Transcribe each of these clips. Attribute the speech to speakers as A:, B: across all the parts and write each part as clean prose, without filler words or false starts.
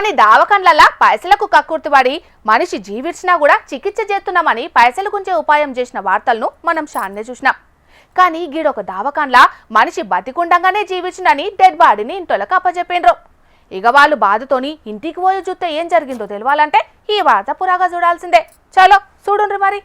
A: కొన్ని దావకండ్లలా పైసలకు కక్కుర్తిపడి మనిషి జీవించినా కూడా చికిత్స చేస్తున్నామని పైసలు గుంజే ఉపాయం చేసిన వార్తలను మనం షాన్నే చూసినాం. కానీ గీడొక దావకాన్లా మనిషి బతికుండంగానే జీవించిందని డెడ్ బాడీని ఇంటోళ్ళకి అప్పచెప్పిండ్రు. ఇక వాళ్ళు బాధతోని ఇంటికి పోయి చూస్తే ఏం జరిగిందో తెలవాలంటే ఈ వార్త పురాగా చూడాల్సిందే. చలో చూడుండ్రి మరి.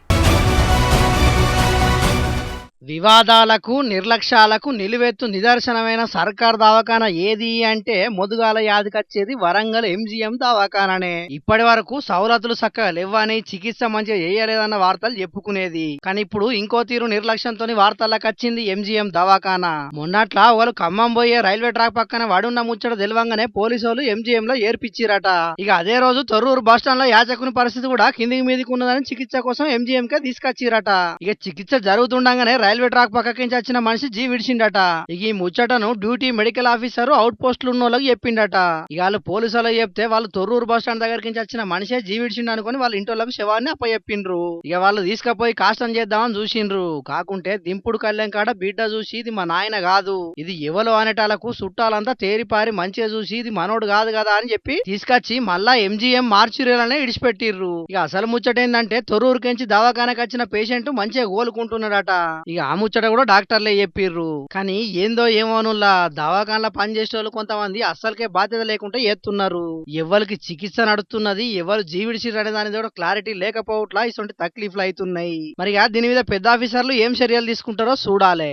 B: వివాదాలకు నిర్లక్ష్యాలకు నిలువెత్తు నిదర్శనమైన సర్కార్ దవాఖానా ఏది అంటే మొదుగాల యాదికొచ్చేది వరంగల్ ఎంజీఎం దవాఖానానే. ఇప్పటి వరకు సౌలతులు చక్కగా లేవని, చికిత్స మంచిగా చేయలేదన్న వార్తలు చెప్పుకునేది. కానీ ఇప్పుడు ఇంకో తీరు నిర్లక్ష్యంతో వార్తలకు వచ్చింది ఎంజీఎం దవాఖానా. మొన్నట్లా వాళ్ళు ఖమ్మం పోయే రైల్వే ట్రాక్ పక్కన వాడున్న ముచ్చట తెలవంగానే పోలీసులు ఎంజీఎం లో ఏర్పిచ్చిరట. ఇక అదే రోజు తొర్రూరు బస్టాండ్ లో యాచకుని పరిస్థితి కూడా కిందికి మీదికి ఉన్నదని చికిత్స కోసం ఎంజీఎం కే తీసుకొచ్చిరట. ఇక చికిత్స జరుగుతుండగానే రైల్వే ట్రాక్ పక్కకించి వచ్చిన మనిషి జీ విడిచిండట. ఇక ఈ ముచ్చటను డ్యూటీ మెడికల్ ఆఫీసర్ అవుట్ పోస్టులు ఉన్న వాళ్ళకి చెప్పిండట. ఇక వాళ్ళు పోలీసులకు చెప్తే వాళ్ళు తొర్రూరు బస్ స్టాండ్ దగ్గరికి వచ్చిన మనిషే జీ విడిచిండు అనుకుని వాళ్ళ ఇంటి శవాన్ని అప్పచెప్పిండ్రు. ఇక వాళ్ళు తీసుకుపోయి కాష్టం చేద్దామని చూసిండ్రు. కాకుంటే దింపుడు కళ్యాణ్ కాడ బిడ్డ చూసి ఇది మా నాయన కాదు, ఇది ఎవలో అనేటాలకు చుట్టాలంతా తేరిపారి మంచిగా చూసి ఇది మనోడు కాదు కదా అని చెప్పి తీసుకొచ్చి మళ్ళా ఎంజీఎం మార్చురీలనే ఇడిచిపెట్టిర్రు. ఇక అసలు ముచ్చట ఏంటంటే తొర్రూరుకించి దవాఖానకు వచ్చిన పేషెంట్ మంచిగా కోలుకుంటున్నాడట. ఇక ఆ ముచ్చట కూడా డాక్టర్లే చెప్పిర్రు. కానీ ఏందో ఏమోనుల్లా దవాఖానలో పనిచేసే వాళ్ళు కొంతమంది అస్సలకే బాధ్యత లేకుండా చేస్తున్నారు. ఎవరికి చికిత్స నడుస్తున్నది, ఎవరు జీవిడిసిరు అనే దాని కూడా క్లారిటీ లేకపోవట్లా ఇటువంటి తక్లీఫ్లు అవుతున్నాయి. మరి దీని మీద పెద్ద ఆఫీసర్లు ఏం చర్యలు తీసుకుంటారో చూడాలి.